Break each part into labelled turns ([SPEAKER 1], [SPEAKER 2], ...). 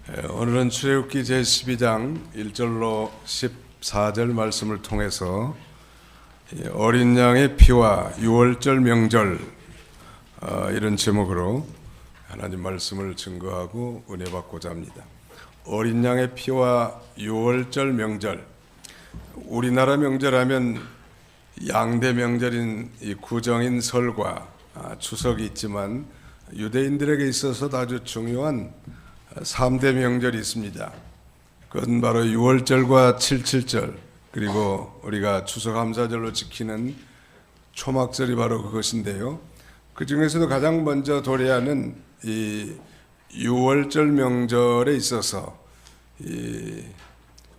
[SPEAKER 1] 오늘은 출애굽기 제12장 1절로 14절 말씀을 통해서 어린 양의 피와 유월절 명절 이런 제목으로 하나님 말씀을 증거하고 은혜 받고자 합니다. 어린 양의 피와 유월절 명절, 우리나라 명절하면 양대 명절인 이 구정인 설과 추석이 있지만 유대인들에게 있어서도 아주 중요한 3대 명절이 있습니다. 그건 바로 유월절과 칠칠절, 그리고 우리가 추수감사절로 지키는 초막절이 바로 그것인데요. 그 중에서도 가장 먼저 도래하는 이 유월절 명절에 있어서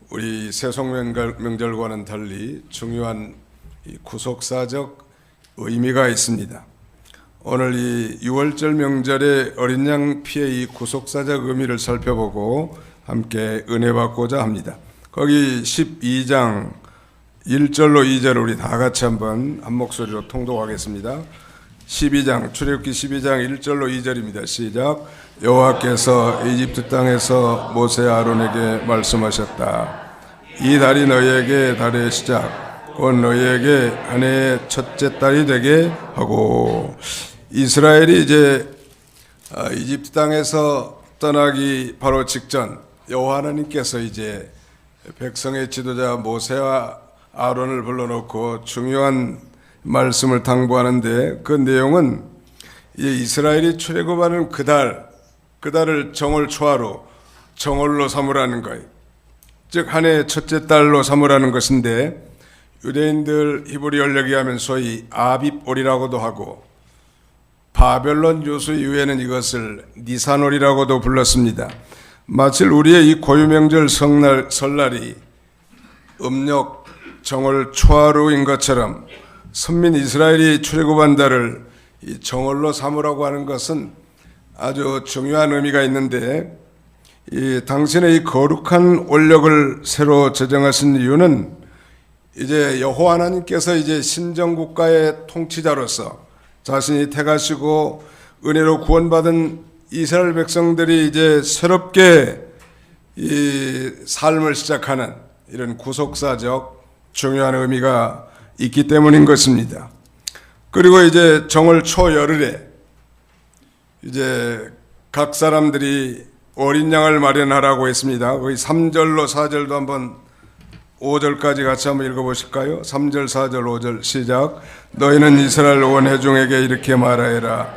[SPEAKER 1] 우리 세속 명절과는 달리 중요한 구속사적 의미가 있습니다. 오늘 이 유월절 명절의 어린 양 피의 이 구속사적 의미를 살펴보고 함께 은혜 받고자 합니다. 거기 12장 1절로 2절 우리 다 같이 한번 한 목소리로 통독하겠습니다. 12장 출애굽기 12장 1절로 2절입니다. 시작. 여호와께서 이집트 땅에서 모세 아론에게 말씀하셨다. 이 달이 너희에게 달의 시작 곧 너희에게 한 해의 첫째 달이 되게 하고, 이스라엘이 이제 이집트 땅에서 떠나기 바로 직전 여호와 하나님께서 이제 백성의 지도자 모세와 아론을 불러놓고 중요한 말씀을 당부하는데, 그 내용은 이스라엘이 출애굽하는 그 달을 정월 초하루 정월로 삼으라는 거예요. 즉 한 해의 첫째 달로 삼으라는 것인데, 유대인들 히브리 연력에 하면 소위 아빕올이라고도 하고 바벨론 요수 이후에는 이것을 니산월이라고도 불렀습니다. 마치 우리의 이 고유명절 설날이 음력 정월 초하루인 것처럼 선민 이스라엘이 출애굽한 달을 이 정월로 삼으라고 하는 것은 아주 중요한 의미가 있는데, 이 당신의 이 거룩한 올력을 새로 제정하신 이유는 이제 여호와 하나님께서 이제 신정국가의 통치자로서 자신이 택하시고 은혜로 구원받은 이스라엘 백성들이 이제 새롭게 이 삶을 시작하는 이런 구속사적 중요한 의미가 있기 때문인 것입니다. 그리고 이제 정월 초열흘에 이제 각 사람들이 어린 양을 마련하라고 했습니다. 거기 3절로 4절도 한번 5절까지 같이 한번 읽어보실까요? 3절, 4절, 5절 시작. 너희는 이스라엘 온 회중에게 이렇게 말하여라.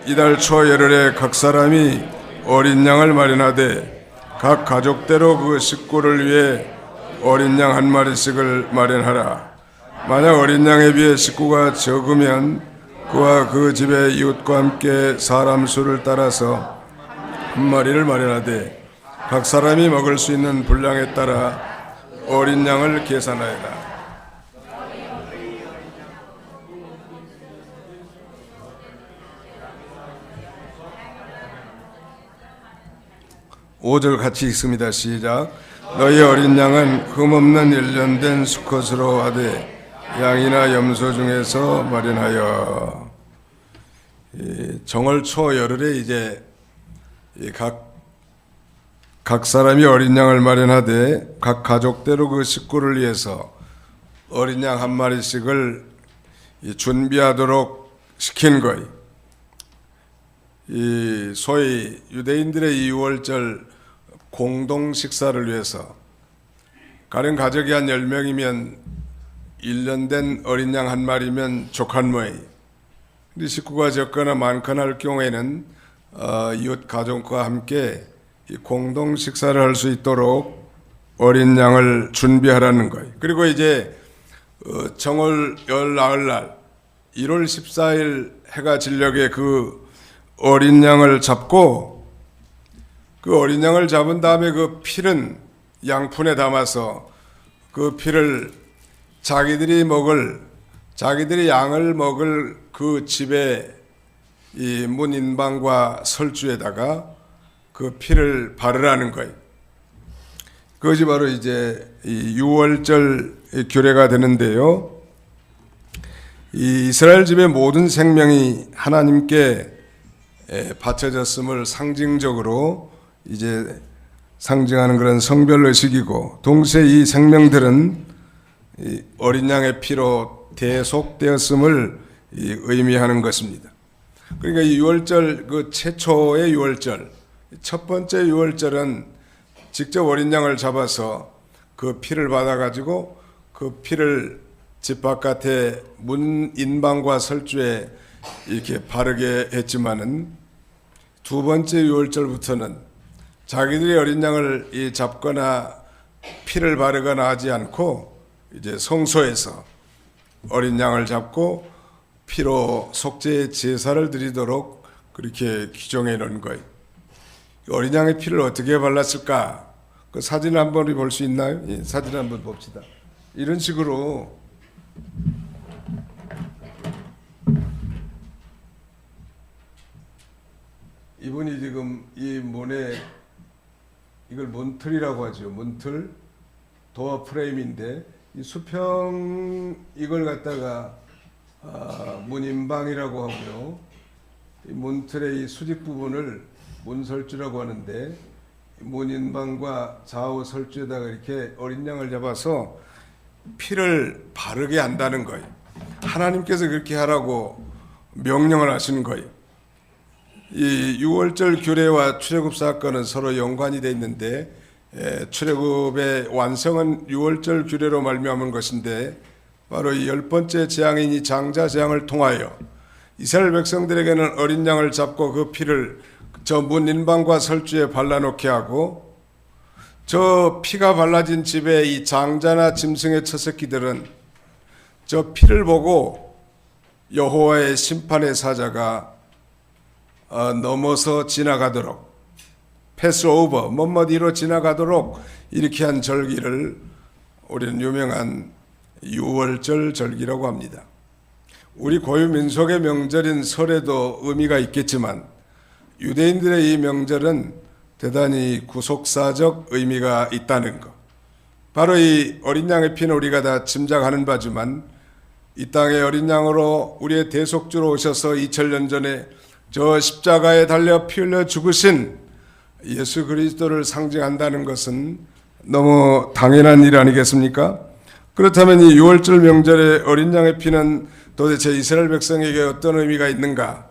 [SPEAKER 1] 이달 초열흘에 각 사람이 어린 양을 마련하되 각 가족대로 그 식구를 위해 어린 양 한 마리씩을 마련하라. 만약 어린 양에 비해 식구가 적으면 그와 그 집의 이웃과 함께 사람 수를 따라서 한 마리를 마련하되 각 사람이 먹을 수 있는 분량에 따라 어린 양을 계산하여라. 5절 같이 읽습니다. 시작. 너희 어린 양은 흠없는 1년 된 수컷으로 하되 양이나 염소 중에서 마련하여. 정월 초 열흘에 이제 각 사람이 어린 양을 마련하되 각 가족대로 그 식구를 위해서 어린 양 한 마리씩을 준비하도록 시킨 거예요. 이 소위 유대인들의 이 유월절 공동 식사를 위해서 가령 가족이 한 10명이면 1년 된 어린 양 한 마리면 족 한 모이. 근데 식구가 적거나 많거나 할 경우에는 이웃 가족과 함께 공동 식사를 할 수 있도록 어린 양을 준비하라는 거예요. 그리고 이제 정월 열 나흘날 1월 14일 해가 지려게 그 어린 양을 잡고, 그 어린 양을 잡은 다음에 그 피는 양푼에 담아서 그 피를 자기들이 양을 먹을 그 집의 이 문 인방과 설주에다가 그 피를 바르라는 거예요. 그것이 바로 이제 이 유월절 규례가 되는데요. 이 이스라엘 집의 모든 생명이 하나님께 바쳐졌음을 상징적으로 이제 상징하는 그런 성별 의식이고, 동시에 이 생명들은 이 어린 양의 피로 대속되었음을 의미하는 것입니다. 그러니까 이 유월절, 그 최초의 유월절, 첫 번째 유월절은 직접 어린 양을 잡아서 그 피를 받아가지고 그 피를 집 바깥에 문 인방과 설주에 이렇게 바르게 했지만은, 두 번째 유월절부터는 자기들이 어린 양을 잡거나 피를 바르거나 하지 않고 이제 성소에서 어린 양을 잡고 피로 속죄의 제사를 드리도록 그렇게 규정해 놓은 거예요. 어린 양의 피를 어떻게 발랐을까? 그 사진 한번 볼 수 있나요? 예, 사진 한번 봅시다. 이런 식으로 이분이 지금 이 문에, 이걸 문틀이라고 하죠. 문틀 도어 프레임인데, 이 수평 이걸 갖다가 문인방이라고 하고요. 이 문틀의 이 수직 부분을 문설주라고 하는데, 문인방과 좌우 설주에다가 이렇게 어린 양을 잡아서 피를 바르게 한다는 거예요. 하나님께서 그렇게 하라고 명령을 하시는 거예요. 이 유월절 규례와 출애굽 사건은 서로 연관이 되어 있는데, 출애굽의 완성은 유월절 규례로 말미암은 것인데, 바로 이 10번째 재앙인 이 장자 재앙을 통하여 이스라엘 백성들에게는 어린 양을 잡고 그 피를 저 문 인방과 설주에 발라놓게 하고, 저 피가 발라진 집에 이 장자나 짐승의 첫 새끼들은 저 피를 보고 여호와의 심판의 사자가 넘어서 지나가도록, 패스 오버, 뭐뭐디로 지나가도록 이렇게 한 절기를 우리는 유명한 유월절 절기라고 합니다. 우리 고유 민속의 명절인 설에도 의미가 있겠지만, 유대인들의 이 명절은 대단히 구속사적 의미가 있다는 것. 바로 이 어린 양의 피는 우리가 다 짐작하는 바지만, 이 땅에 어린 양으로 우리의 대속주로 오셔서 2000년 전에 저 십자가에 달려 피 흘려 죽으신 예수 그리스도를 상징한다는 것은 너무 당연한 일 아니겠습니까? 그렇다면 이 유월절 명절의 어린 양의 피는 도대체 이스라엘 백성에게 어떤 의미가 있는가?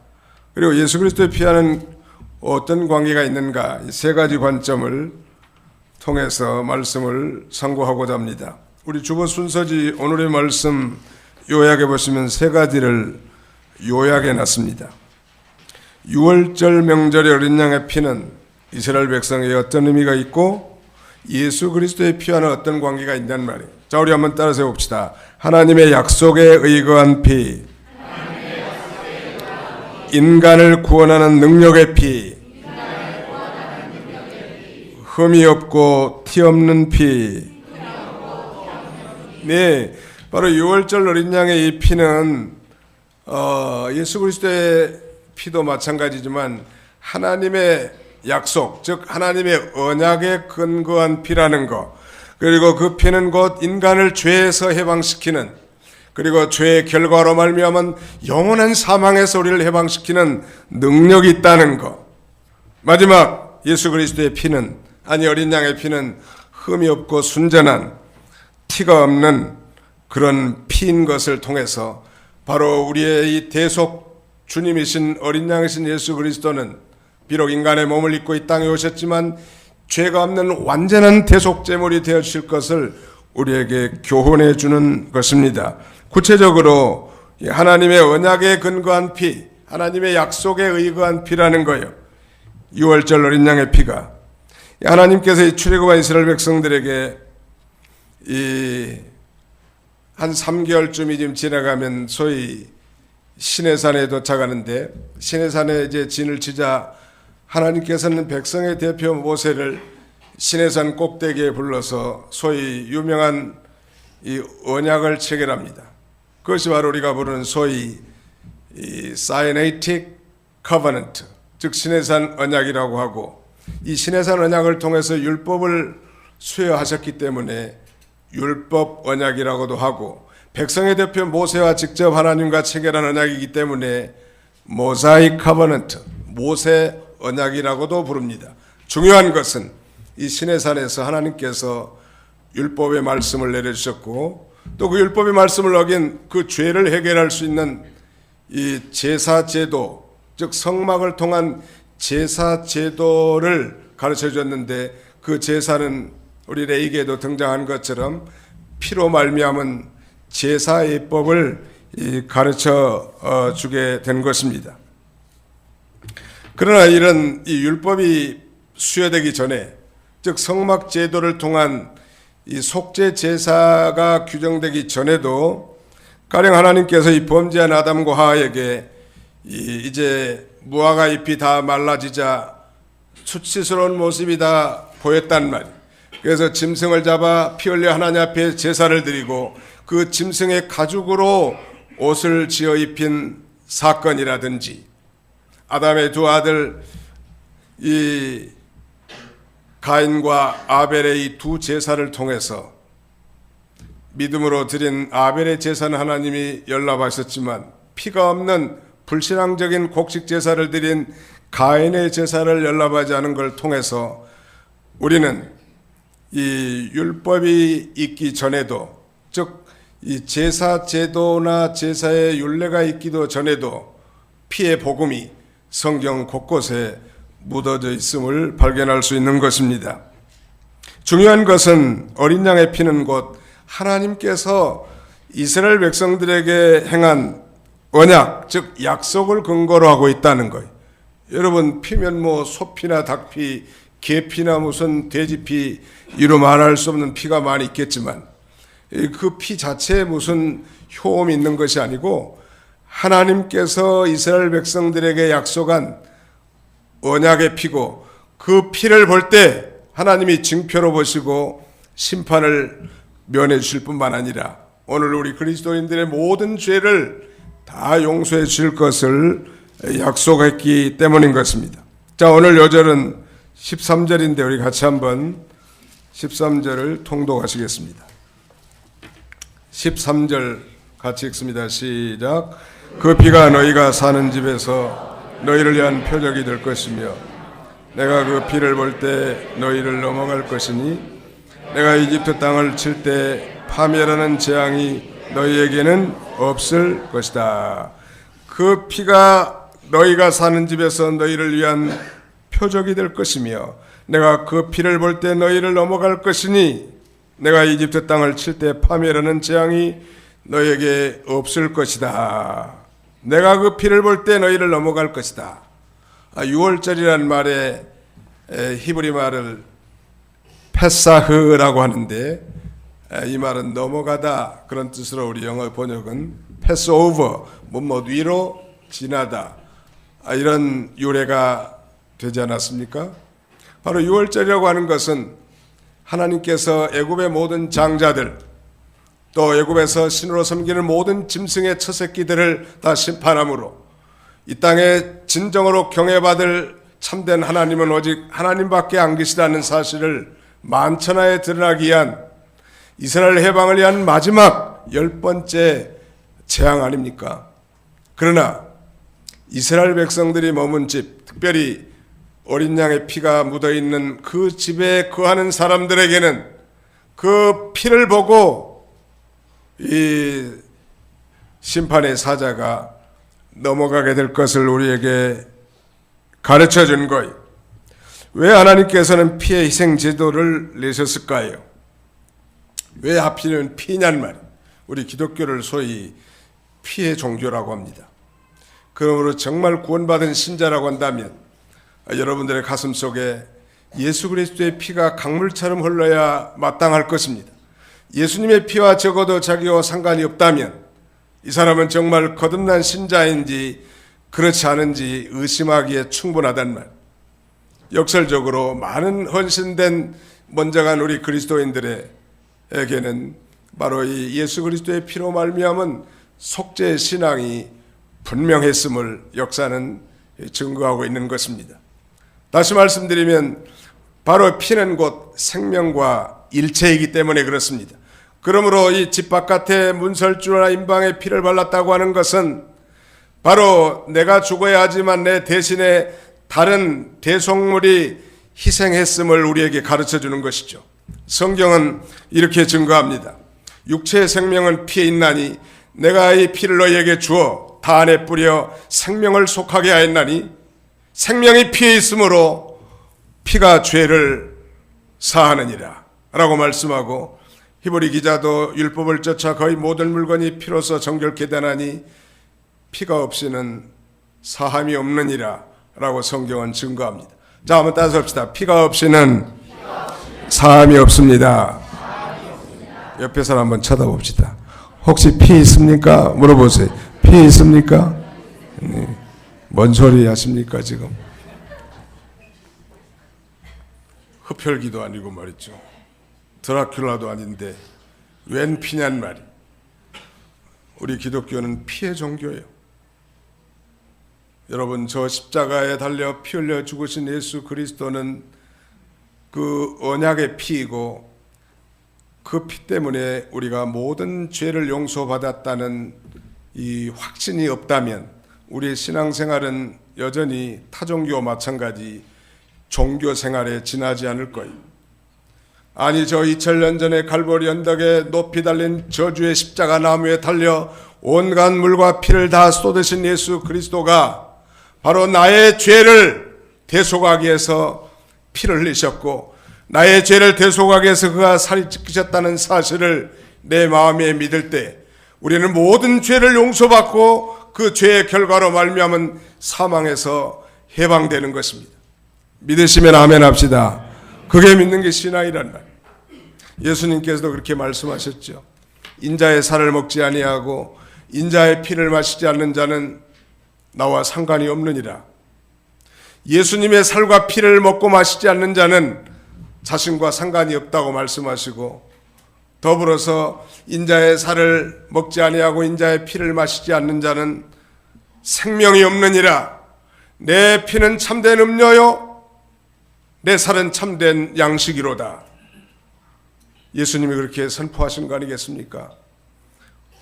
[SPEAKER 1] 그리고 예수 그리스도의 피와는 어떤 관계가 있는가? 이 세 가지 관점을 통해서 말씀을 상고하고자 합니다. 우리 주보 순서지 오늘의 말씀 요약해 보시면 세 가지를 요약해 놨습니다. 유월절 명절의 어린 양의 피는 이스라엘 백성에게 어떤 의미가 있고, 예수 그리스도의 피와는 어떤 관계가 있냐는 말이에요. 자, 우리 한번 따라서 해봅시다. 하나님의 약속에 의거한 피, 인간을 구원하는 능력의 피, 흠이 없고 티 없는 피. 네, 바로 유월절 어린 양의 이 피는 예수 그리스도의 피도 마찬가지지만 하나님의 약속, 즉 하나님의 언약에 근거한 피라는 것, 그리고 그 피는 곧 인간을 죄에서 해방시키는, 그리고 죄의 결과로 말미암은 영원한 사망에서 우리를 해방시키는 능력이 있다는 것. 마지막 예수 그리스도의 피는, 아니 어린 양의 피는 흠이 없고 순전한, 티가 없는 그런 피인 것을 통해서 바로 우리의 이 대속 주님이신 어린 양이신 예수 그리스도는 비록 인간의 몸을 입고 이 땅에 오셨지만 죄가 없는 완전한 대속제물이 되어 주실 것을 우리에게 교훈해 주는 것입니다. 구체적으로 하나님의 언약에 근거한 피, 하나님의 약속에 의거한 피라는 거예요. 유월절 어린 양의 피가 하나님께서 이 출애굽한 이스라엘 백성들에게 한 3개월쯤이 좀 지나가면 소위 시내산에 도착하는데, 시내산에 이제 진을 치자 하나님께서는 백성의 대표 모세를 시내산 꼭대기에 불러서 소위 유명한 이 언약을 체결합니다. 그것이 바로 우리가 부르는 소위 이 Sinaitic Covenant, 즉 시내산 언약이라고 하고, 이 시내산 언약을 통해서 율법을 수여하셨기 때문에 율법 언약이라고도 하고, 백성의 대표 모세와 직접 하나님과 체결한 언약이기 때문에 모사이크 커버넌트, 모세 언약이라고도 부릅니다. 중요한 것은 이 시내산에서 하나님께서 율법의 말씀을 내려주셨고, 또 그 율법의 말씀을 어긴 그 죄를 해결할 수 있는 이 제사 제도, 즉 성막을 통한 제사 제도를 가르쳐 줬는데, 그 제사는 우리 레위기에도 등장한 것처럼 피로 말미암은 제사 예법을 가르쳐 주게 된 것입니다. 그러나 이런 이 율법이 수여되기 전에, 즉 성막 제도를 통한 이 속죄 제사가 규정되기 전에도 가령 하나님께서 이 범죄한 아담과 하와에게 이제 무화과 잎이 다 말라지자 수치스러운 모습이 다 보였단 말이에요. 그래서 짐승을 잡아 피 흘려 하나님 앞에 제사를 드리고 그 짐승의 가죽으로 옷을 지어 입힌 사건이라든지, 아담의 두 아들 이 가인과 아벨의 이 두 제사를 통해서 믿음으로 드린 아벨의 제사는 하나님이 연락하셨지만, 피가 없는 불신앙적인 곡식 제사를 드린 가인의 제사를 연락하지 않은 걸 통해서 우리는 이 율법이 있기 전에도, 즉 이 제사 제도나 제사의 율례가 있기도 전에도 피의 복음이 성경 곳곳에 묻어져 있음을 발견할 수 있는 것입니다. 중요한 것은 어린 양의 피는 곧 하나님께서 이스라엘 백성들에게 행한 언약, 즉 약속을 근거로 하고 있다는 거예요. 여러분, 피면 뭐 소피나 닭피, 개피나 무슨 돼지피, 이로 말할 수 없는 피가 많이 있겠지만, 그 피 자체에 무슨 효험이 있는 것이 아니고 하나님께서 이스라엘 백성들에게 약속한 언약의 피고, 그 피를 볼 때 하나님이 징표로 보시고 심판을 면해 주실 뿐만 아니라 오늘 우리 그리스도인들의 모든 죄를 다 용서해 주실 것을 약속했기 때문인 것입니다. 자, 오늘 요절은 13절인데 우리 같이 한번 13절을 통독하시겠습니다. 13절 같이 읽습니다. 시작. 그 피가 너희가 사는 집에서 너희를 위한 표적이 될 것이며 내가 그 피를 볼 때 너희를 넘어갈 것이니 내가 이집트 땅을 칠 때 파멸하는 재앙이 너희에게는 없을 것이다. 그 피가 너희가 사는 집에서 너희를 위한 표적이 될 것이며 내가 그 피를 볼 때 너희를 넘어갈 것이니 내가 이집트 땅을 칠 때 파멸하는 재앙이 너희에게 없을 것이다. 내가 그 피를 볼 때 너희를 넘어갈 것이다. 6월절이라는 말에 히브리 말을 페사흐라고 하는데, 이 말은 넘어가다 그런 뜻으로 우리 영어 번역은 패스오버, 뭐뭐 위로 지나다, 이런 유래가 되지 않았습니까? 바로 6월절이라고 하는 것은 하나님께서 애굽의 모든 장자들, 또 애굽에서 신으로 섬기는 모든 짐승의 첫 새끼들을 다 심판함으로 이 땅에 진정으로 경외받을 참된 하나님은 오직 하나님밖에 안 계시다는 사실을 만천하에 드러나기 위한 이스라엘 해방을 위한 마지막 10번째 재앙 아닙니까? 그러나 이스라엘 백성들이 머문 집, 특별히 어린 양의 피가 묻어있는 그 집에 거하는 사람들에게는 그 피를 보고 이 심판의 사자가 넘어가게 될 것을 우리에게 가르쳐 준 거예요. 왜 하나님께서는 피의 희생 제도를 내셨을까요? 왜 하필이면 피냔 말이에요. 우리 기독교를 소위 피의 종교라고 합니다. 그러므로 정말 구원받은 신자라고 한다면 여러분들의 가슴 속에 예수 그리스도의 피가 강물처럼 흘러야 마땅할 것입니다. 예수님의 피와 적어도 자기와 상관이 없다면 이 사람은 정말 거듭난 신자인지 그렇지 않은지 의심하기에 충분하단 말. 역설적으로 많은 헌신된 먼저간 우리 그리스도인들에게는 바로 이 예수 그리스도의 피로 말미암은 속죄 신앙이 분명했음을 역사는 증거하고 있는 것입니다. 다시 말씀드리면 바로 피는 곧 생명과 일체이기 때문에 그렇습니다. 그러므로 이 집 바깥에 문설주나 임방에 피를 발랐다고 하는 것은 바로 내가 죽어야 하지만 내 대신에 다른 대속물이 희생했음을 우리에게 가르쳐 주는 것이죠. 성경은 이렇게 증거합니다. 육체의 생명은 피에 있나니 내가 이 피를 너희에게 주어 다 안에 뿌려 생명을 속하게 하였나니 생명이 피에 있으므로 피가 죄를 사하느니라 라고 말씀하고, 히브리 기자도 율법을 쫓아 거의 모든 물건이 피로서 정결케 되나니 피가 없이는 사함이 없느니라 라고 성경은 증거합니다. 자, 한번 따라서 합시다. 피가 없이는 사함이 없습니다. 옆에 사람 한번 쳐다봅시다. 혹시 피 있습니까? 물어보세요. 피 있습니까? 네. 뭔 소리 하십니까 지금? 흡혈귀도 아니고 말이죠. 드라큘라도 아닌데 웬 피냔 말이. 우리 기독교는 피의 종교예요. 여러분, 저 십자가에 달려 피 흘려 죽으신 예수 그리스도는 그 언약의 피이고 그 피 때문에 우리가 모든 죄를 용서받았다는 이 확신이 없다면 우리의 신앙생활은 여전히 타종교와 마찬가지 종교 생활에 지나지 않을 거예요. 아니, 저 2000년 전에 갈보리 언덕에 높이 달린 저주의 십자가 나무에 달려 온갖 물과 피를 다 쏟으신 예수 그리스도가 바로 나의 죄를 대속하기 위해서 피를 흘리셨고, 나의 죄를 대속하기 위해서 그가 살이 찢기셨다는 사실을 내 마음에 믿을 때 우리는 모든 죄를 용서받고 그 죄의 결과로 말미암은 사망에서 해방되는 것입니다. 믿으시면 아멘 합시다. 그게 믿는 게 신앙이란 말. 예수님께서도 그렇게 말씀하셨죠. 인자의 살을 먹지 아니하고 인자의 피를 마시지 않는 자는 나와 상관이 없느니라. 예수님의 살과 피를 먹고 마시지 않는 자는 자신과 상관이 없다고 말씀하시고, 더불어서 인자의 살을 먹지 아니하고 인자의 피를 마시지 않는 자는 생명이 없느니라. 내 피는 참된 음료요 내 살은 참된 양식이로다. 예수님이 그렇게 선포하신 거 아니겠습니까?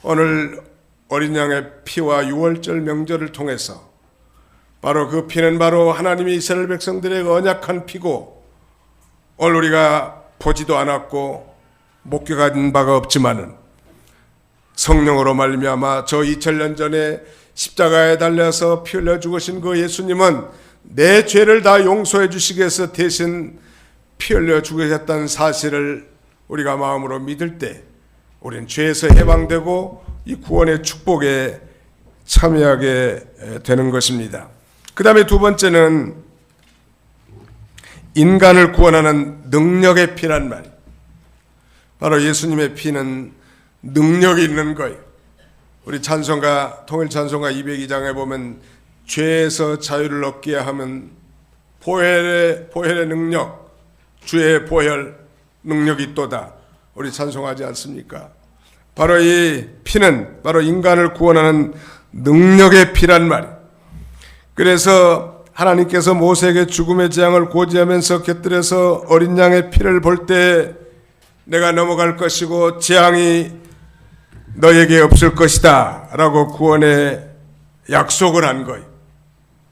[SPEAKER 1] 오늘 어린 양의 피와 유월절 명절을 통해서 바로 그 피는 바로 하나님이 이스라엘 백성들에게 언약한 피고, 오늘 우리가 보지도 않았고 목격한 바가 없지만은 성령으로 말미암아 저 2000년 전에 십자가에 달려서 피 흘려 죽으신 그 예수님은 내 죄를 다 용서해 주시기 위해서 대신 피 흘려 죽으셨다는 사실을 우리가 마음으로 믿을 때 우리는 죄에서 해방되고 이 구원의 축복에 참여하게 되는 것입니다. 그 다음에 두 번째는 인간을 구원하는 능력의 피란 말이에요. 바로 예수님의 피는 능력이 있는 거예요. 우리 찬송가, 통일 찬송가 202장에 보면 죄에서 자유를 얻게 하면 보혈의 능력, 주의 보혈 능력이 있도다. 우리 찬송하지 않습니까? 바로 이 피는 바로 인간을 구원하는 능력의 피란 말이에요. 그래서 하나님께서 모세에게 죽음의 재앙을 고지하면서 곁들여서 어린 양의 피를 볼 때 내가 넘어갈 것이고 재앙이 너에게 없을 것이다 라고 구원의 약속을 한 거예요.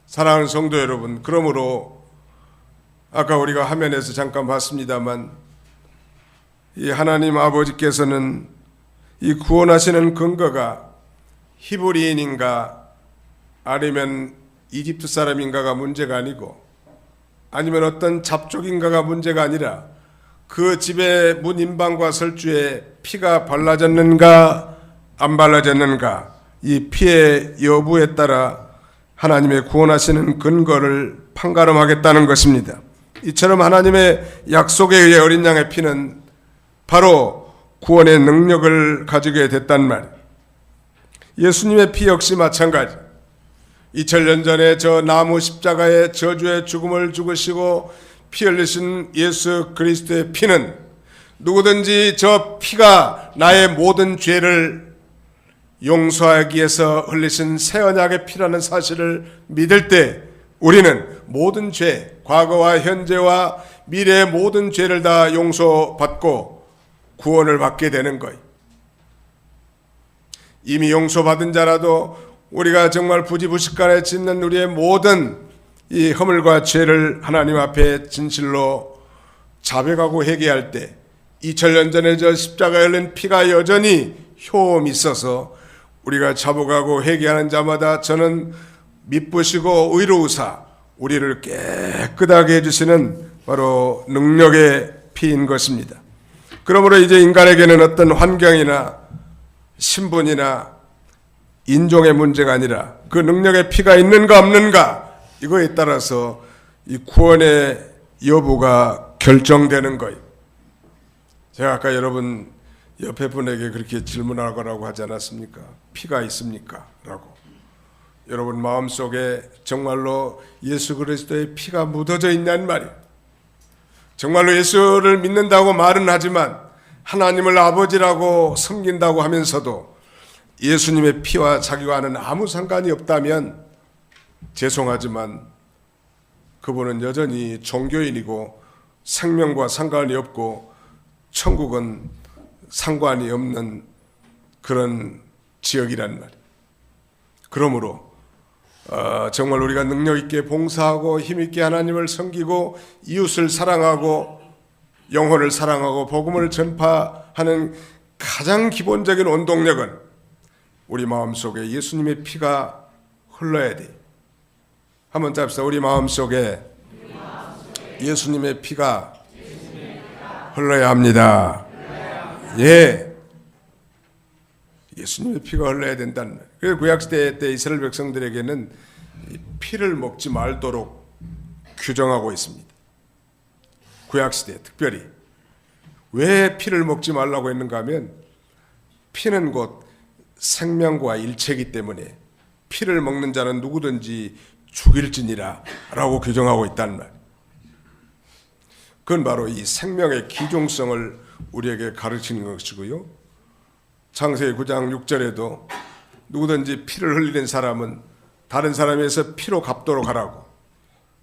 [SPEAKER 1] 사랑하는 성도 여러분, 그러므로 아까 우리가 화면에서 잠깐 봤습니다만 이 하나님 아버지께서는 이 구원하시는 근거가 히브리인인가 아니면 이집트 사람인가가 문제가 아니고, 아니면 어떤 잡족인가가 문제가 아니라 그 집의 문 인방과 설주에 피가 발라졌는가 안 발라졌는가, 이 피의 여부에 따라 하나님의 구원하시는 근거를 판가름하겠다는 것입니다. 이처럼 하나님의 약속에 의해 어린 양의 피는 바로 구원의 능력을 가지게 됐단 말이에요. 예수님의 피 역시 마찬가지. 2000년 전에 저 나무 십자가의 저주의 죽음을 죽으시고 피 흘리신 예수 그리스도의 피는 누구든지 저 피가 나의 모든 죄를 용서하기 위해서 흘리신 새 언약의 피라는 사실을 믿을 때 우리는 모든 죄, 과거와 현재와 미래의 모든 죄를 다 용서받고 구원을 받게 되는 거예요. 이미 용서받은 자라도 우리가 정말 부지부식간에 짓는 우리의 모든 이 허물과 죄를 하나님 앞에 진실로 자백하고 회개할 때 2000년 전에 저 십자가에 흘린 피가 여전히 효험이 있어서 우리가 자복하고 회개하는 자마다 저는 미쁘시고 의로우사 우리를 깨끗하게 해주시는 바로 능력의 피인 것입니다. 그러므로 이제 인간에게는 어떤 환경이나 신분이나 인종의 문제가 아니라 그 능력의 피가 있는가 없는가 이거에 따라서 이 구원의 여부가 결정되는 거예요. 제가 아까 여러분 옆에 분에게 그렇게 질문하라고 하지 않았습니까? 피가 있습니까? 라고. 여러분 마음속에 정말로 예수 그리스도의 피가 묻어져 있냐는 말이에요. 정말로 예수를 믿는다고 말은 하지만 하나님을 아버지라고 섬긴다고 하면서도 예수님의 피와 자기와는 아무 상관이 없다면 죄송하지만 그분은 여전히 종교인이고 생명과 상관이 없고 천국은 상관이 없는 그런 지역이란 말이에요. 그러므로 정말 우리가 능력 있게 봉사하고 힘 있게 하나님을 섬기고 이웃을 사랑하고 영혼을 사랑하고 복음을 전파하는 가장 기본적인 원동력은 우리 마음속에 예수님의 피가 흘러야 돼. 한번 잡시다. 우리 마음속에 예수님의 피가 흘러야 합니다. 예. 예수님의 피가 흘러야 된다는 말이에요. 그래서 구약시대 때 이스라엘 백성들에게는 피를 먹지 말도록 규정하고 있습니다. 구약시대 특별히. 왜 피를 먹지 말라고 했는가 하면 피는 곧 생명과 일체이기 때문에 피를 먹는 자는 누구든지 죽일지니라 라고 규정하고 있다는 말. 그건 바로 이 생명의 기중성을 우리에게 가르치는 것이고요. 창세기 9장 6절에도 누구든지 피를 흘리는 사람은 다른 사람에서 피로 갚도록 하라고.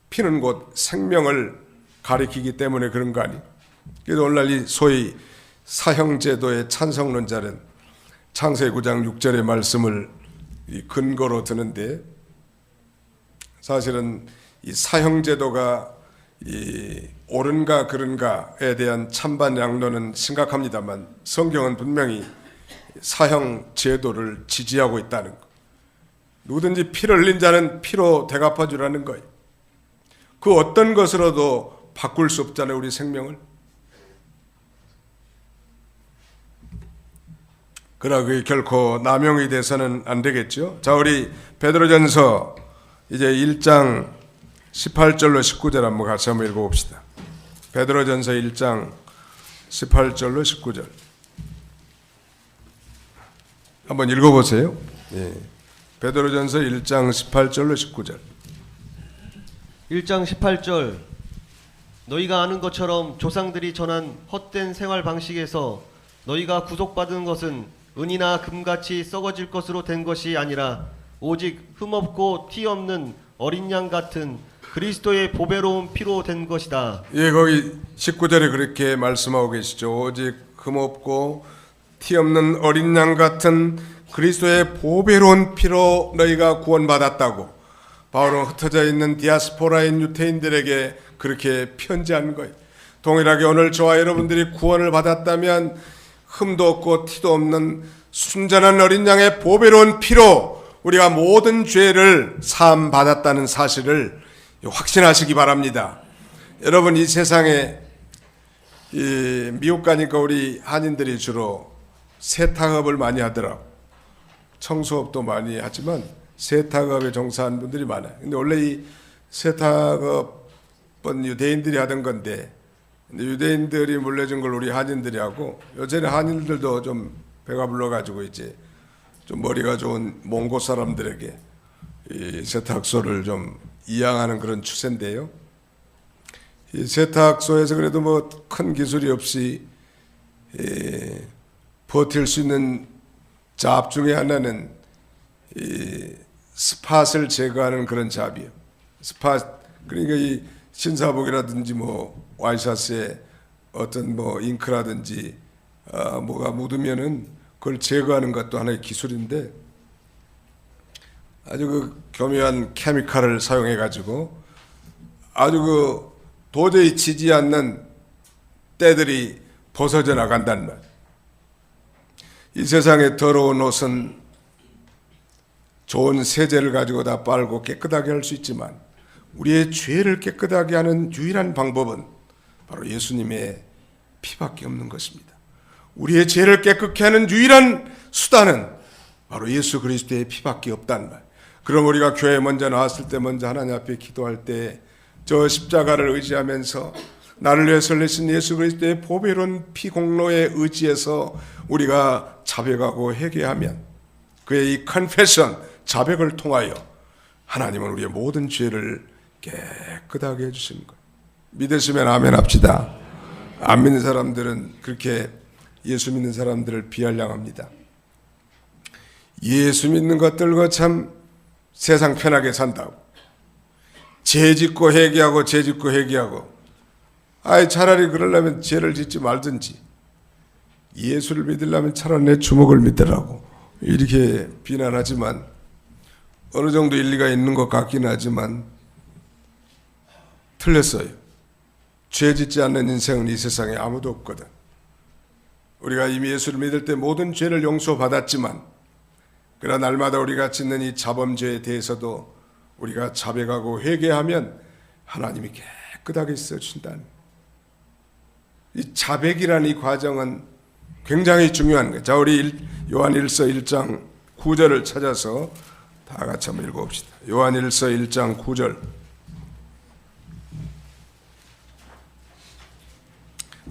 [SPEAKER 1] 피는 곧 생명을 가리키기 때문에 그런 거 아니에요. 그래서 오늘날 이 소위 사형제도의 찬성론자는 창세기 9장 6절의 말씀을 근거로 드는데 사실은 이 사형제도가 옳은가 그른가에 대한 찬반 양론은 심각합니다만 성경은 분명히 사형제도를 지지하고 있다는 것. 누구든지 피를 흘린 자는 피로 대갚아 주라는 거예요. 그 어떤 것으로도 바꿀 수 없잖아요, 우리 생명을. 그러나 그게 결코 남용이 돼서는 안 되겠죠. 자, 우리 베드로전서 이제 1장 18절로 19절 한번 같이 한번 읽어봅시다. 베드로전서 1장 18절로 19절 한번 읽어보세요. 예. 베드로전서 1장 18절로 19절
[SPEAKER 2] 1장 18절 너희가 아는 것처럼 조상들이 전한 헛된 생활 방식에서 너희가 구속받은 것은 은이나 금같이 썩어질 것으로 된 것이 아니라 오직 흠없고 티 없는 어린 양 같은 그리스도의 보배로운 피로 된 것이다.
[SPEAKER 1] 예, 거기 19절에 그렇게 말씀하고 계시죠. 오직 흠없고 티 없는 어린 양 같은 그리스도의 보배로운 피로 너희가 구원받았다고 바울은 흩어져 있는 디아스포라인 유태인들에게 그렇게 편지하는 거예요. 동일하게 오늘 저와 여러분들이 구원을 받았다면 흠도 없고 티도 없는 순전한 어린 양의 보배로운 피로 우리가 모든 죄를 사함 받았다는 사실을 확신하시기 바랍니다. 여러분, 이 세상에 미국 가니까 우리 한인들이 주로 세탁업을 많이 하더라고. 청소업도 많이 하지만 세탁업에 종사하는 분들이 많아요. 근데 원래 이 세탁업은 유대인들이 하던 건데 유대인들이 물려준 걸 우리 한인들이 하고 요새는 한인들도 좀 배가 불러가지고 이제 좀 머리가 좋은 몽고 사람들에게 이 세탁소를 좀 이양하는 그런 추세인데요. 이 세탁소에서 그래도 뭐 큰 기술이 없이 버틸 수 있는 잡 중에 하나는 이 스팟을 제거하는 그런 잡이에요. 스팟, 그러니까 이 신사복이라든지 뭐 와이셔츠에 어떤 뭐 잉크라든지 뭐가 묻으면은 그걸 제거하는 것도 하나의 기술인데 아주 그 교묘한 케미칼을 사용해 가지고 아주 도저히 지지 않는 때들이 벗어져 나간단 말. 이 세상의 더러운 옷은 좋은 세제를 가지고 다 빨고 깨끗하게 할 수 있지만 우리의 죄를 깨끗하게 하는 유일한 방법은 바로 예수님의 피밖에 없는 것입니다. 우리의 죄를 깨끗게 하는 유일한 수단은 바로 예수 그리스도의 피밖에 없다는 말. 그럼 우리가 교회에 먼저 나왔을 때 먼저 하나님 앞에 기도할 때 저 십자가를 의지하면서 나를 위해서 흘리신 예수 그리스도의 보배로운 피 공로에 의지해서 우리가 자백하고 회개하면 그의 이 컨페션, 자백을 통하여 하나님은 우리의 모든 죄를 깨끗하게 해주시는 거예요. 믿으시면 아멘 합시다. 안 믿는 사람들은 그렇게 예수 믿는 사람들을 비아냥합니다. 예수 믿는 것들과 참 세상 편하게 산다고. 죄 짓고 회개하고 죄 짓고 회개하고. 차라리 그러려면 죄를 짓지 말든지 예수를 믿으려면 차라리 내 주먹을 믿으라고 이렇게 비난하지만 어느 정도 일리가 있는 것 같긴 하지만 틀렸어요. 죄 짓지 않는 인생은 이 세상에 아무도 없거든. 우리가 이미 예수를 믿을 때 모든 죄를 용서받았지만 그러나 날마다 우리가 짓는 이 자범죄에 대해서도 우리가 자백하고 회개하면 하나님이 깨끗하게 써주신다는, 이 자백이라는 이 과정은 굉장히 중요한 거예요. 자, 우리 요한일서 1장 9절을 찾아서 다 같이 한번 읽어봅시다. 요한일서 1장 9절.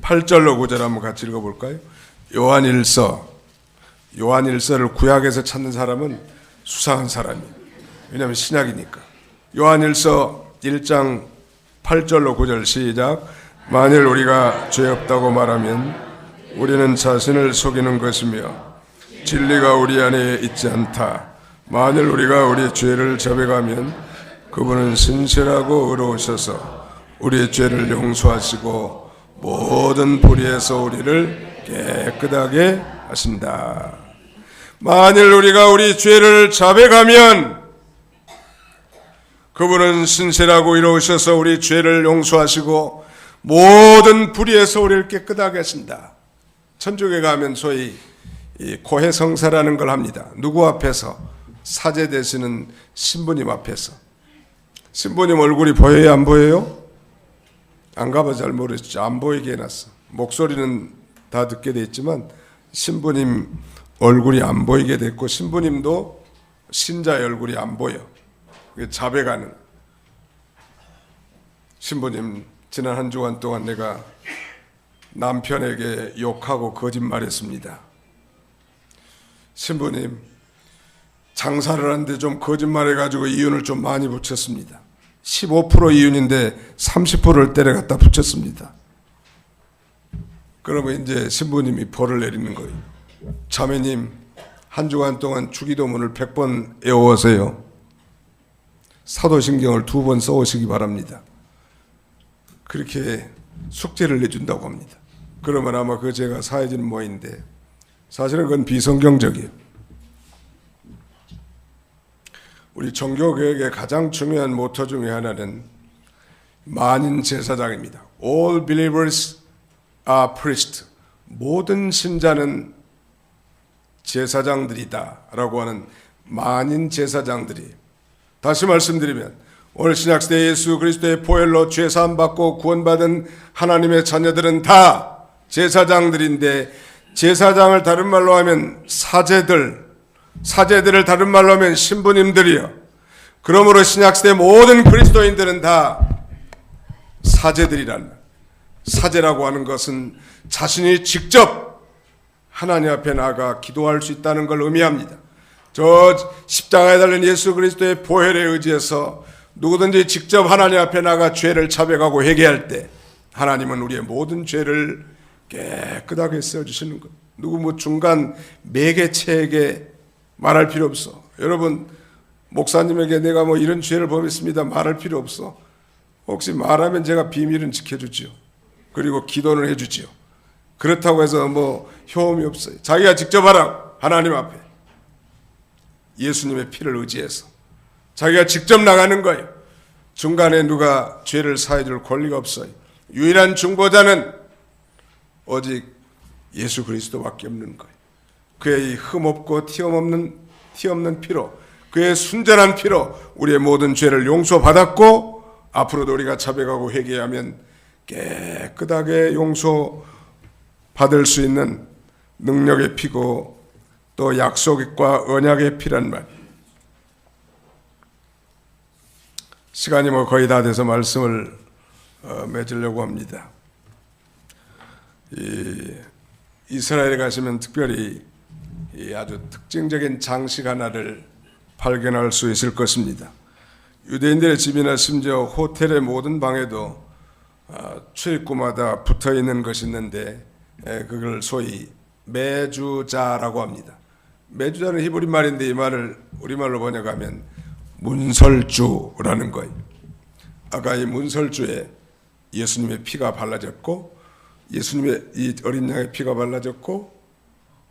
[SPEAKER 1] 8절로 9절 한번 같이 읽어볼까요? 요한일서를 구약에서 찾는 사람은 수상한 사람이에요. 왜냐하면 신약이니까. 요한일서 1장 8절로 9절 시작. 만일 우리가 죄 없다고 말하면 우리는 자신을 속이는 것이며 진리가 우리 안에 있지 않다. 만일 우리가 우리 죄를 자백하면 그분은 신실하고 의로우셔서 우리의 죄를 용서하시고 모든 불의에서 우리를 깨끗하게 하신다. 만일 우리가 우리 죄를 자백하면 그분은 신실하고 의로우셔서 우리 죄를 용서하시고 모든 불의에서 우리를 깨끗하게 하신다. 천주교에 가면 소위 이 고해성사라는 걸 합니다. 누구 앞에서? 사제 되시는 신부님 앞에서. 신부님 얼굴이 보여요, 안 보여요? 안 가봐 잘 모르겠죠. 안 보이게 해놨어. 목소리는 다 듣게 돼 있지만 신부님 얼굴이 안 보이게 됐고 신부님도 신자의 얼굴이 안 보여. 자백하는. 신부님, 지난 한 주간 동안 내가 남편에게 욕하고 거짓말했습니다. 신부님, 장사를 하는데 좀 거짓말해가지고 이윤을 좀 많이 붙였습니다. 15% 이윤인데 30%를 때려갖다 붙였습니다. 그러면 이제 신부님이 벌을 내리는 거예요. 자매님, 한 주간 동안 주기도문을 100번 외워오세요. 사도신경을 2번 써오시기 바랍니다. 그렇게 숙제를 내준다고 합니다. 그러면 아마 그 죄가 사해지는 모양인데 사실은 그건 비성경적이에요. 우리 종교개혁의 가장 중요한 모토 중에 하나는 만인 제사장입니다. All believers are priests. 모든 신자는 제사장들이다 라고 하는 만인 제사장들이. 다시 말씀드리면 오늘 신약시대 예수 그리스도의 보혈로 죄사함 받고 구원받은 하나님의 자녀들은 다 제사장들인데, 제사장을 다른 말로 하면 사제들을 다른 말로 하면 신부님들이요. 그러므로 신약시대 모든 그리스도인들은 다 사제들이란 말. 사제라고 하는 것은 자신이 직접 하나님 앞에 나가 기도할 수 있다는 걸 의미합니다. 저 십자가에 달린 예수 그리스도의 보혈에 의지해서 누구든지 직접 하나님 앞에 나가 죄를 자백하고 회개할 때 하나님은 우리의 모든 죄를 깨끗하게 써주시는 것. 누구 중간 매개체에게 말할 필요 없어. 여러분, 목사님에게 내가 이런 죄를 범했습니다 말할 필요 없어. 혹시 말하면 제가 비밀은 지켜주지요. 그리고 기도는 해주지요. 그렇다고 해서 효험이 없어요. 자기가 직접 하라고. 하나님 앞에 예수님의 피를 의지해서 자기가 직접 나가는 거예요. 중간에 누가 죄를 사해줄 권리가 없어요. 유일한 중보자는 오직 예수 그리스도밖에 없는 거예요. 그의 흠없고 티없는 피로, 그의 순전한 피로 우리의 모든 죄를 용서받았고, 앞으로도 우리가 자백하고 회개하면 깨끗하게 용서받을 수 있는 능력의 피고 또 약속과 언약의 피란 말이에요. 시간이 거의 다 돼서 말씀을 맺으려고 합니다. 이스라엘에 가시면 특별히 아주 특징적인 장식 하나를 발견할 수 있을 것입니다. 유대인들의 집이나 심지어 호텔의 모든 방에도 출입구마다 붙어 있는 것이 있는데, 그걸 소위 매주자라고 합니다. 매주자는 히브리 말인데 이 말을 우리말로 번역하면 문설주라는 거예요. 아까 이 문설주에 예수님의 피가 발라졌고, 예수님의 이 어린 양의 피가 발라졌고,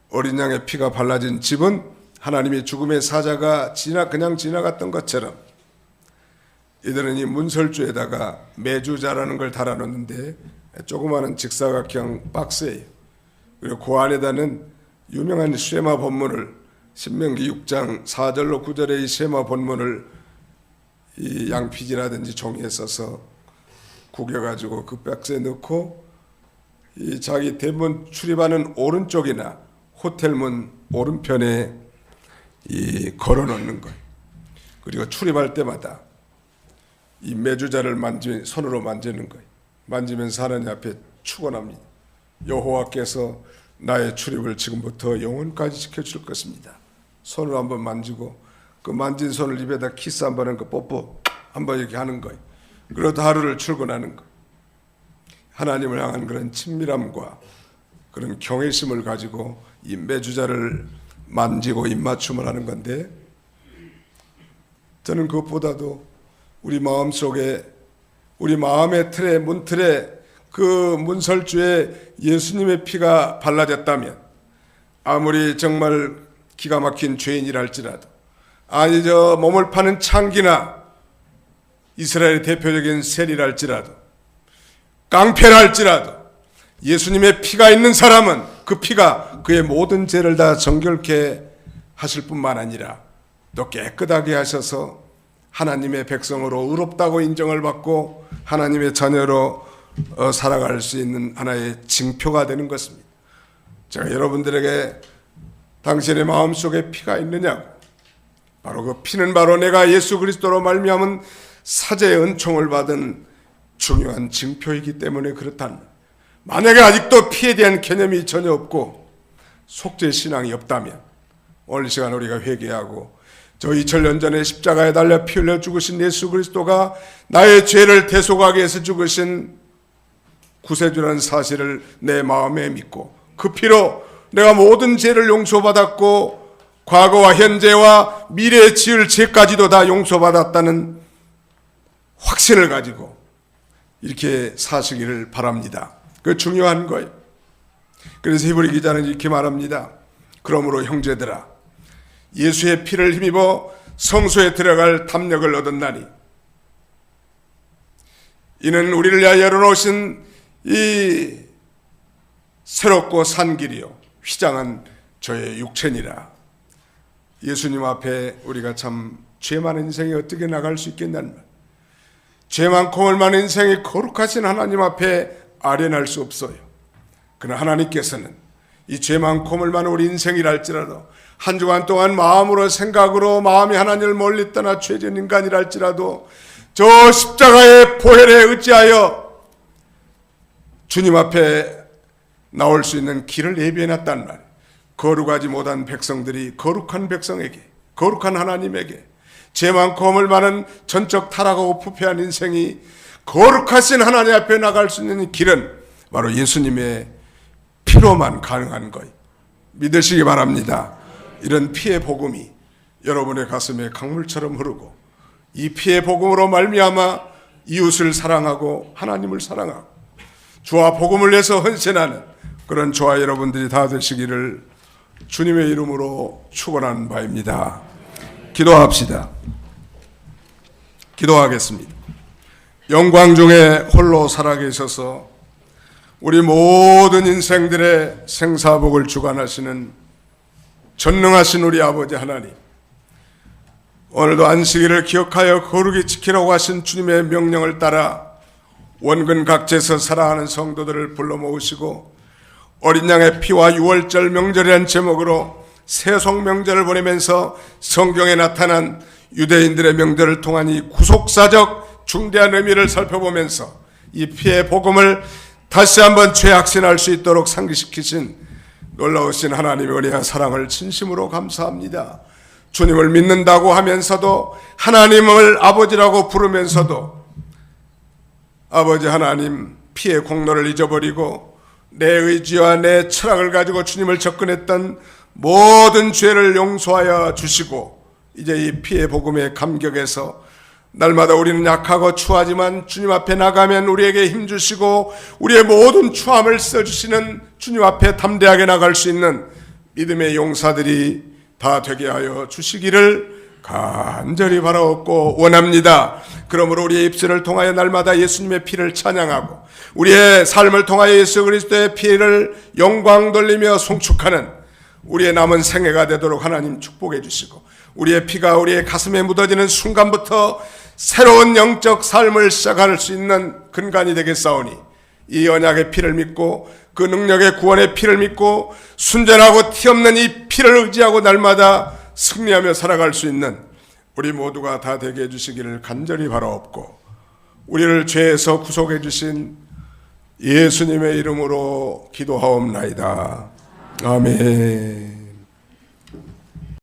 [SPEAKER 1] 어린 양의 피가 발라진 집은 하나님의 죽음의 사자가 그냥 지나갔던 것처럼 이들은 이 문설주에다가 매주자라는 걸 달아놓는데, 조그마한 직사각형 박스예요. 그리고 그 안에다는 유명한 쉐마 본문을, 신명기 6장 4절로 9절의 이 쉐마 본문을 이 양피지라든지 종이에 써서 구겨가지고 그 박스에 넣고, 이 자기 대문 출입하는 오른쪽이나 호텔문 오른편에 걸어놓는 거예요. 그리고 출입할 때마다 이 매주자를 손으로 만지는 거예요. 만지면서 하나님 앞에 축원합니다. 여호와께서 나의 출입을 지금부터 영원까지 지켜줄 것입니다. 손을 한번 만지고 그 만진 손을 입에다 키스 한번 하는 거, 뽀뽀 한번 이렇게 하는 거예요. 그러다 하루를 출근하는 거예요. 하나님을 향한 그런 친밀함과 그런 경외심을 가지고 이 매주자를 만지고 입맞춤을 하는 건데, 저는 그것보다도 우리 마음속에, 우리 마음의 틀에, 문틀에 그 문설주에 예수님의 피가 발라졌다면, 아무리 정말 기가 막힌 죄인이랄지라도, 아니 저 몸을 파는 창기나 이스라엘의 대표적인 셀이랄지라도, 깡패랄지라도 예수님의 피가 있는 사람은 그 피가 그의 모든 죄를 다 정결케 하실 뿐만 아니라 또 깨끗하게 하셔서 하나님의 백성으로 의롭다고 인정을 받고 하나님의 자녀로 살아갈 수 있는 하나의 징표가 되는 것입니다. 제가 여러분들에게 당신의 마음속에 피가 있느냐고, 바로 그 피는 바로 내가 예수 그리스도로 말미암은 사제의 은총을 받은 중요한 징표이기 때문에 그렇다는, 만약에 아직도 피에 대한 개념이 전혀 없고 속죄 신앙이 없다면 오늘 이 시간 우리가 회개하고, 저 2000년 전에 십자가에 달려 피 흘려 죽으신 예수 그리스도가 나의 죄를 대속하기 위해서 죽으신 구세주라는 사실을 내 마음에 믿고, 그 피로 내가 모든 죄를 용서받았고 과거와 현재와 미래에 지을 죄까지도 다 용서받았다는 확신을 가지고 이렇게 사시기를 바랍니다. 그 중요한 거예요. 그래서 히브리 기자는 이렇게 말합니다. 그러므로 형제들아, 예수의 피를 힘입어 성소에 들어갈 담력을 얻었나니, 이는 우리를 위하여 열어놓으신 이 새롭고 산 길이요 휘장한 저의 육체니라. 예수님 앞에 우리가 참 죄 많은 인생이 어떻게 나갈 수 있겠냐는 말. 죄 많고 얼 많은 인생이 거룩하신 하나님 앞에 아련할 수 없어요. 그러나 하나님께서는 이 죄 많고 얼 많은 우리 인생이랄지라도, 한 주간 동안 마음으로 생각으로 마음이 하나님을 멀리 떠나 죄진 인간이랄지라도 저 십자가의 보혈에 의지하여 주님 앞에 나올 수 있는 길을 예비해놨단 말. 거룩하지 못한 백성들이 거룩한 백성에게, 거룩한 하나님에게, 죄 많고 허물 많은 전적 타락하고 부패한 인생이 거룩하신 하나님 앞에 나갈 수 있는 길은 바로 예수님의 피로만 가능한 거예요. 믿으시기 바랍니다. 이런 피의 복음이 여러분의 가슴에 강물처럼 흐르고, 이 피의 복음으로 말미암아 이웃을 사랑하고 하나님을 사랑하고 주와 복음을 내서 헌신하는 그런 저와 여러분들이 다 되시기를 주님의 이름으로 축원하는 바입니다. 기도합시다. 기도하겠습니다. 영광 중에 홀로 살아계셔서 우리 모든 인생들의 생사복을 주관하시는 전능하신 우리 아버지 하나님, 오늘도 안식일을 기억하여 거룩히 지키라고 하신 주님의 명령을 따라 원근 각지에서 살아가는 성도들을 불러 모으시고 어린 양의 피와 유월절 명절이라는 제목으로 세속 명절을 보내면서 성경에 나타난 유대인들의 명절을 통한 이 구속사적 중대한 의미를 살펴보면서 이 피의 복음을 다시 한번 재확신할 수 있도록 상기시키신 놀라우신 하나님의 은혜와 사랑을 진심으로 감사합니다. 주님을 믿는다고 하면서도 하나님을 아버지라고 부르면서도 아버지 하나님 피의 공로를 잊어버리고 내 의지와 내 철학을 가지고 주님을 접근했던 모든 죄를 용서하여 주시고 이제 이 피의 복음의 감격에서 날마다 우리는 약하고 추하지만 주님 앞에 나가면 우리에게 힘주시고 우리의 모든 추함을 써주시는 주님 앞에 담대하게 나갈 수 있는 믿음의 용사들이 다 되게 하여 주시기를 간절히 바라옵고 원합니다. 그러므로 우리의 입술을 통하여 날마다 예수님의 피를 찬양하고 우리의 삶을 통하여 예수 그리스도의 피를 영광 돌리며 송축하는 우리의 남은 생애가 되도록 하나님 축복해 주시고 우리의 피가 우리의 가슴에 묻어지는 순간부터 새로운 영적 삶을 시작할 수 있는 근간이 되겠사오니 이 언약의 피를 믿고 그 능력의 구원의 피를 믿고 순전하고 티없는 이 피를 의지하고 날마다 승리하며 살아갈 수 있는 우리 모두가 다 되게 해주시기를 간절히 바라옵고 우리를 죄에서 구속해 주신 예수님의 이름으로 기도하옵나이다. 아멘.